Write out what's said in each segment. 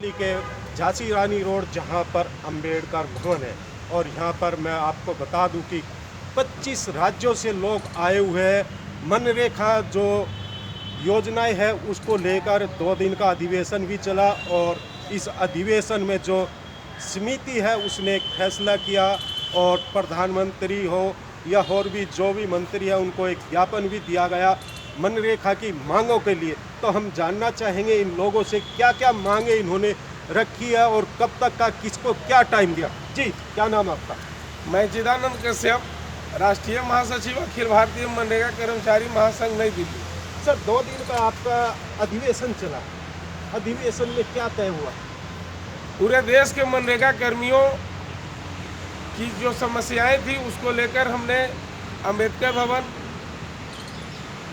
दिल्ली के झांसी रानी रोड जहां पर अंबेडकर भवन है और यहां पर मैं आपको बता दूं कि 25 राज्यों से लोग आए हुए हैं। मनरेगा जो योजनाएं है उसको लेकर 2 दिन का अधिवेशन भी चला और इस अधिवेशन में जो समिति है उसने एक फैसला किया और प्रधानमंत्री हो या और भी जो भी मंत्री है उनको एक ज्ञापन भी दिया गया मनरेगा की मांगों के लिए। तो हम जानना चाहेंगे इन लोगों से क्या क्या मांगे इन्होंने रखी है और कब तक का किसको क्या टाइम दिया। जी, क्या नाम आपका? मैं चिदानंद कश्यप, राष्ट्रीय महासचिव, अखिल भारतीय मनरेगा कर्मचारी महासंघ, नई दिल्ली। सर, 2 दिन का आपका अधिवेशन चला, अधिवेशन में क्या तय हुआ? पूरे देश के मनरेगा कर्मियों की जो समस्याएं थी उसको लेकर हमने अंबेडकर भवन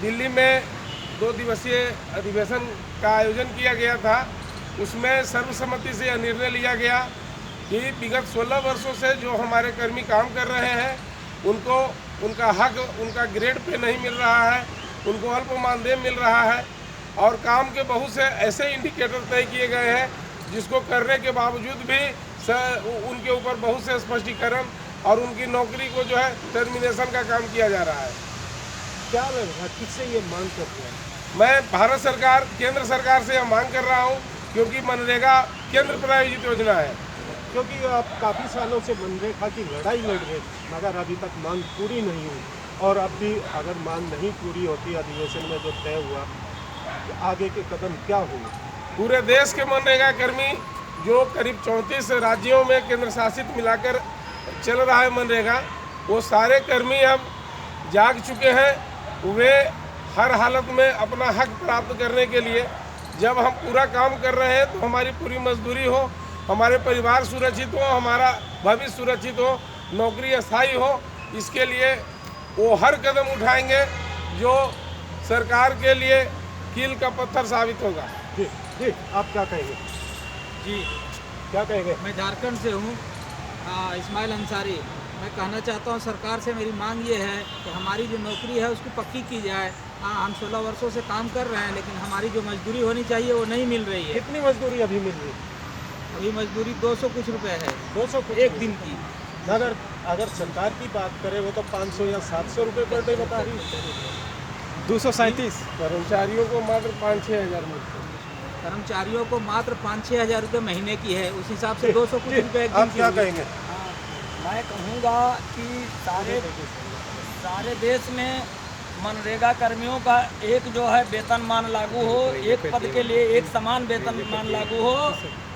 दिल्ली में 2 दिवसीय अधिवेशन का आयोजन किया गया था। उसमें सर्वसम्मति से यह निर्णय लिया गया कि विगत 16 वर्षों से जो हमारे कर्मी काम कर रहे हैं उनको उनका हक उनका ग्रेड पे नहीं मिल रहा है, उनको अल्प मानदेय मिल रहा है और काम के बहुत से ऐसे इंडिकेटर तय किए गए हैं जिसको करने के बावजूद भी उनके ऊपर बहुत से स्पष्टीकरण और उनकी नौकरी को जो है टर्मिनेशन का काम किया जा रहा है। क्या लग रहा है किससे ये मांग करते हैं? मैं भारत सरकार, केंद्र सरकार से यह मांग कर रहा हूं क्योंकि मनरेगा केंद्र प्रायोजित योजना है। क्योंकि आप काफ़ी सालों से मनरेगा की लड़ाई लड़ रहे मगर अभी तक मांग पूरी नहीं हुई और अब भी अगर मांग नहीं पूरी होती अधिवेशन में जो तय हुआ तो आगे के कदम क्या होंगे? पूरे देश के मनरेगा कर्मी जो करीब 34 राज्यों में केंद्र शासित मिलाकर चल रहा है मनरेगा, वो सारे कर्मी अब जाग चुके हैं। वे हर हालत में अपना हक प्राप्त करने के लिए जब हम पूरा काम कर रहे हैं तो हमारी पूरी मजदूरी हो, हमारे परिवार सुरक्षित हो, हमारा भविष्य सुरक्षित हो, नौकरी स्थायी हो, इसके लिए वो हर कदम उठाएंगे जो सरकार के लिए कील का पत्थर साबित होगा। जी जी, आप क्या कहेंगे? जी, क्या कहेंगे? मैं झारखंड से हूँ, इस्माइल अंसारी। मैं कहना चाहता हूँ सरकार से मेरी मांग ये है कि हमारी जो नौकरी है उसको पक्की की जाए। हाँ, हम 16 वर्षों से काम कर रहे हैं लेकिन हमारी जो मजदूरी होनी चाहिए वो नहीं मिल रही है। कितनी मजदूरी अभी मिल रही है? अभी मजदूरी 200 कुछ रुपए है 200 कुछ एक दिन की। अगर सरकार की बात करें वो तो 500 या 700 रुपये पर डे बता रही है। 237 कर्मचारियों को मात्र 5-6 हज़ार मिलते हैं। कर्मचारियों को मात्र 5-6 हज़ार रुपये महीने की है, उस हिसाब से 200 कुछ रुपये एक दिन आप की क्या हुई। कहेंगे? मैं कहूँगा कि सारे देश में मनरेगा कर्मियों का एक जो है वेतनमान लागू हो, एक पद के लिए एक समान वेतनमान लागू हो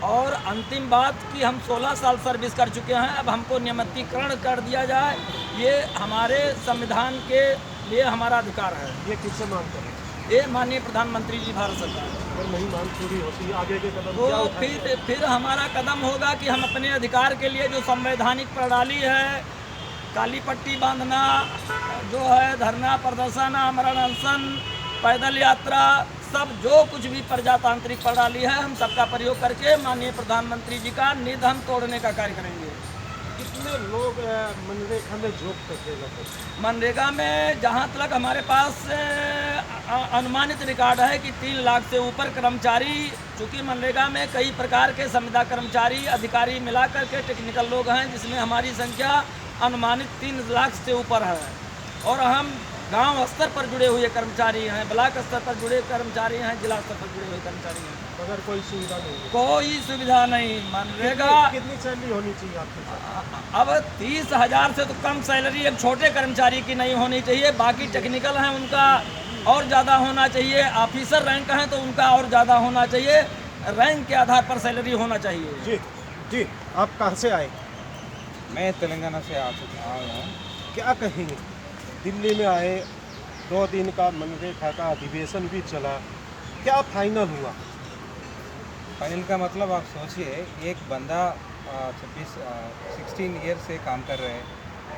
और अंतिम बात कि हम 16 साल सर्विस कर चुके हैं, अब हमको नियमितीकरण कर दिया जाए। ये हमारे संविधान के लिए हमारा अधिकार है। ये किससे मांग करें? ये माननीय प्रधानमंत्री जी भारत सरकार। अगर नहीं मांग पूरी होती आगे के कदम तो क्या उठाएंगे? फिर हमारा कदम होगा कि हम अपने अधिकार के लिए जो संवैधानिक प्रणाली है, काली पट्टी बांधना जो है, धरना प्रदर्शन, आमरण अनशन, पैदल यात्रा, सब जो कुछ भी प्रजातांत्रिक प्रणाली है हम सबका प्रयोग करके माननीय प्रधानमंत्री जी का निधन तोड़ने का कार्य करेंगे। कितने लोग मनरेगा में जॉब करते हैं? मनरेगा में जहाँ तक हमारे पास अनुमानित रिकॉर्ड है कि 3 लाख से ऊपर कर्मचारी, चूँकि मनरेगा में कई प्रकार के संविदा कर्मचारी, अधिकारी मिलाकर के टेक्निकल लोग हैं, जिसमें हमारी संख्या अनुमानित 3 लाख से ऊपर है। और हम गांव स्तर पर जुड़े हुए कर्मचारी हैं, ब्लॉक स्तर पर जुड़े कर्मचारी हैं, जिला स्तर पर जुड़े हुए कर्मचारी हैं। अगर कोई सुविधा नहीं है, कोई सुविधा नहीं। मनरेगा कितनी सैलरी होनी चाहिए आपके साथ? अब 30 हज़ार से तो कम सैलरी एक छोटे कर्मचारी की नहीं होनी चाहिए। बाकी टेक्निकल हैं उनका और ज़्यादा होना चाहिए, ऑफिसर रैंक हैं तो उनका और ज़्यादा होना चाहिए। रैंक के आधार पर सैलरी होना चाहिए। जी जी, आप कहाँ से आए? मैं तेलंगाना से आया हूँ। क्या कहेंगे? दिल्ली में आए, 2 दिन का मनरेगा का अधिवेशन भी चला, क्या फाइनल हुआ? फाइनल का मतलब आप सोचिए, एक बंदा 16 ईयर से काम कर रहे हैं,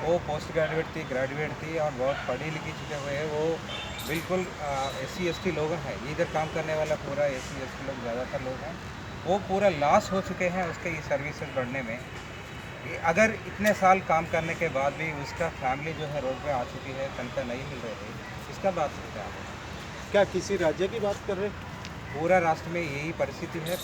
वो पोस्ट ग्रेजुएट थी, ग्रेजुएट थी और बहुत पढ़ी लिखी चुके हुए हैं। वो बिल्कुल SC ST लोग हैं, इधर काम करने वाला पूरा SC ST लोग ज़्यादातर लोग हैं। वो पूरा लॉस हो चुके हैं उसके ये सर्विसेज बढ़ने में। अगर इतने साल काम करने के बाद भी उसका फैमिली जो है रोड पे आ चुकी है, तनख्वाह नहीं मिल रही है, इसका बात सकते हैं आप? क्या किसी राज्य की बात कर रहे हैं? पूरा राष्ट्र में यही परिस्थिति है,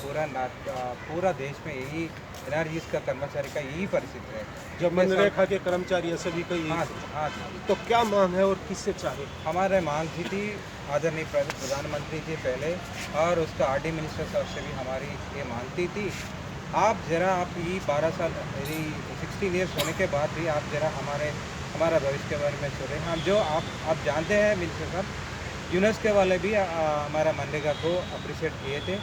पूरा देश में यही एनआरजीएस का कर्मचारी का यही परिस्थिति है। जो मनरेगा के कर्मचारी हैं सभी का हाँ यही। हाँ तो क्या मांग है और किससे चाहे? हमारे मांग थी आदरणीय प्रधानमंत्री जी पहले और उसका आरडी मिनिस्टर साहब से भी हमारी ये मांगती थी, आप ज़रा आप ये 12 साल मेरी 16 ईयर्स होने के बाद भी आप ज़रा हमारा भविष्य के बारे में सोचें। हम जो आप जानते हैं मिनिस्टर साहब, यूनेस्को वाले भी हमारा मनरेगा को अप्रिशिएट किए थे,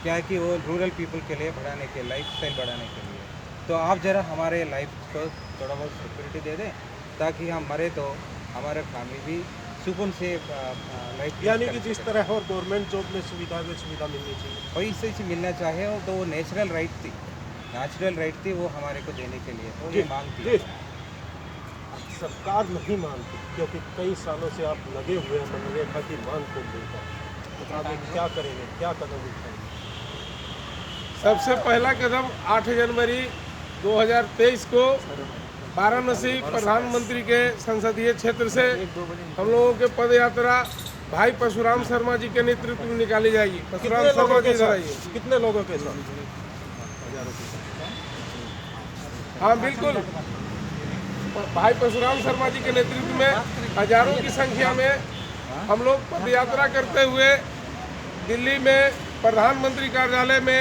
क्या है कि वो रूरल पीपल के लिए बढ़ाने के लाइफस्टाइल बढ़ाने के लिए। तो आप ज़रा हमारे लाइफ को थोड़ा बहुत सिक्योरिटी दे दें ताकि हम मरे तो हमारे फैमिली भी सुकून से लाइफ, यानी कि जिस तरह और गवर्नमेंट जॉब में सुविधा मिलनी चाहिए वही से मिलना चाहे तो वो नेचुरल राइट थी वो हमारे को देने के लिए तो ये मांग थी। सरकार नहीं मानती क्योंकि कई सालों से आप लगे हुए हैं मनरेगा की मांग को लेकर, तो आप क्या करेंगे, क्या कदम उठाएंगे? सबसे पहला कदम 8 जनवरी 2023 को वाराणसी प्रधानमंत्री के संसदीय क्षेत्र से हम लोगों के पद यात्रा भाई परशुराम शर्मा जी के नेतृत्व में निकाली जाएगी। परशुराम शर्मा जी इधर आइए। कितने लोगों के साथ? हाँ बिल्कुल, भाई परशुराम शर्मा जी के नेतृत्व में हजारों की संख्या में हम लोग पद यात्रा करते हुए दिल्ली में प्रधानमंत्री कार्यालय में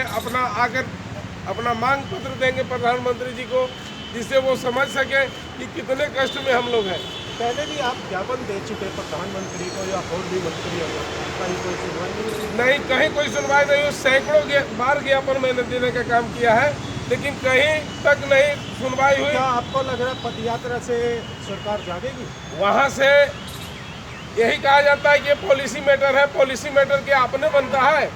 अपना मांग पत्र देंगे प्रधानमंत्री जी को, जिससे वो समझ सके कि कितने कष्ट में हम लोग हैं। पहले भी आप ज्ञापन दे चुके प्रधानमंत्री को या और भी मंत्री हो, कहीं कोई सुनवाई नहीं, कहीं कोई सुनवाई नहीं हुई। सैकड़ों बार ज्ञापन मैंने देने का काम किया है लेकिन कहीं तक नहीं सुनवाई हुई। क्या आपको लग रहा है पद यात्रा से सरकार जागेगी? वहाँ से यही कहा जाता है कि ये पॉलिसी मैटर है। पॉलिसी मैटर क्या अपने बनता है?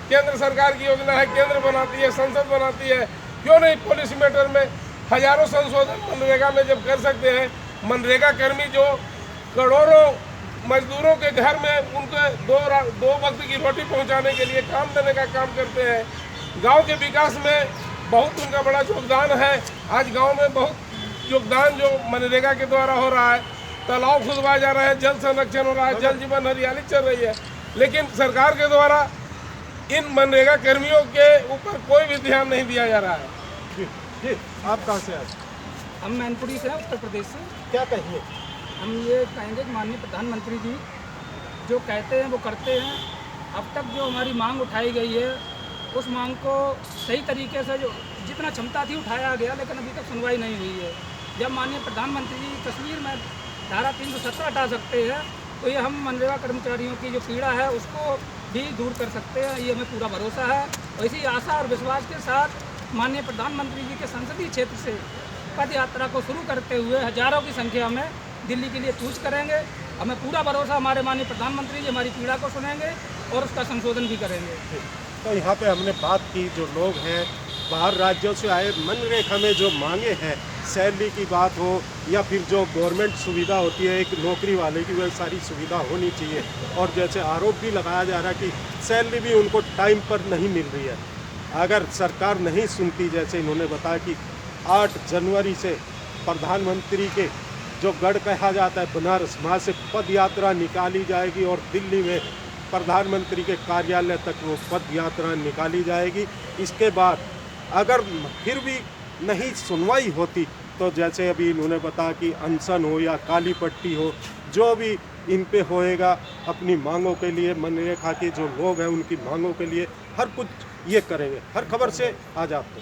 केंद्र सरकार की योजना है, केंद्र बनाती है, संसद बनाती है, क्यों नहीं पॉलिसी मैटर में हजारों संशोधन मनरेगा में जब कर सकते हैं। मनरेगा कर्मी जो करोड़ों मजदूरों के घर में उनके दो वक्त की रोटी पहुंचाने के लिए काम देने का काम करते हैं। गांव के विकास में बहुत उनका बड़ा योगदान है। आज गांव में बहुत योगदान जो मनरेगा के द्वारा हो रहा है, तालाब खुदवाए जा रहे हैं, जल संरक्षण हो रहा है, जल जीवन हरियाली चल रही है, लेकिन सरकार के द्वारा इन मनरेगा कर्मियों के ऊपर कोई भी ध्यान नहीं दिया जा रहा है। जी, आप कहाँ से आए? हम मैनपुरी से हैं, उत्तर प्रदेश से। क्या कहिए? हम ये कहेंगे कि माननीय प्रधानमंत्री जी जो कहते हैं वो करते हैं। अब तक जो हमारी मांग उठाई गई है उस मांग को सही तरीके से जो जितना क्षमता थी उठाया गया, लेकिन अभी तक सुनवाई नहीं हुई है। जब माननीय प्रधानमंत्री जी तस्वीर में धारा 317 हटा सकते हैं तो ये हम मनरेगा कर्मचारियों की जो पीड़ा है उसको भी दूर कर सकते हैं, ये हमें पूरा भरोसा है। और इसी आशा और विश्वास के साथ माननीय प्रधानमंत्री जी के संसदीय क्षेत्र से पद यात्रा को शुरू करते हुए हजारों की संख्या में दिल्ली के लिए कूच करेंगे। हमें पूरा भरोसा हमारे माननीय प्रधानमंत्री जी हमारी पीड़ा को सुनेंगे और उसका संशोधन भी करेंगे। तो यहाँ पे हमने बात की जो लोग हैं बाहर राज्यों से आए, मनरेगा में जो मांगे हैं, सैलरी की बात हो या फिर जो गवर्नमेंट सुविधा होती है एक नौकरी वाले की, वह सारी सुविधा होनी चाहिए। और जैसे आरोप भी लगाया जा रहा है कि सैलरी भी उनको टाइम पर नहीं मिल रही है। अगर सरकार नहीं सुनती, जैसे इन्होंने बताया कि 8 जनवरी से प्रधानमंत्री के जो गढ़ कहा जाता है बनारस, वहाँ से पद यात्रा निकाली जाएगी और दिल्ली में प्रधानमंत्री के कार्यालय तक वो पद यात्रा निकाली जाएगी। इसके बाद अगर फिर भी नहीं सुनवाई होती तो जैसे अभी इन्होंने बताया कि अनशन हो या काली पट्टी हो, जो भी इन पे होएगा अपनी मांगों के लिए, मनरेगा के जो लोग हैं उनकी मांगों के लिए हर कुछ ये करेंगे। हर खबर से आज आपको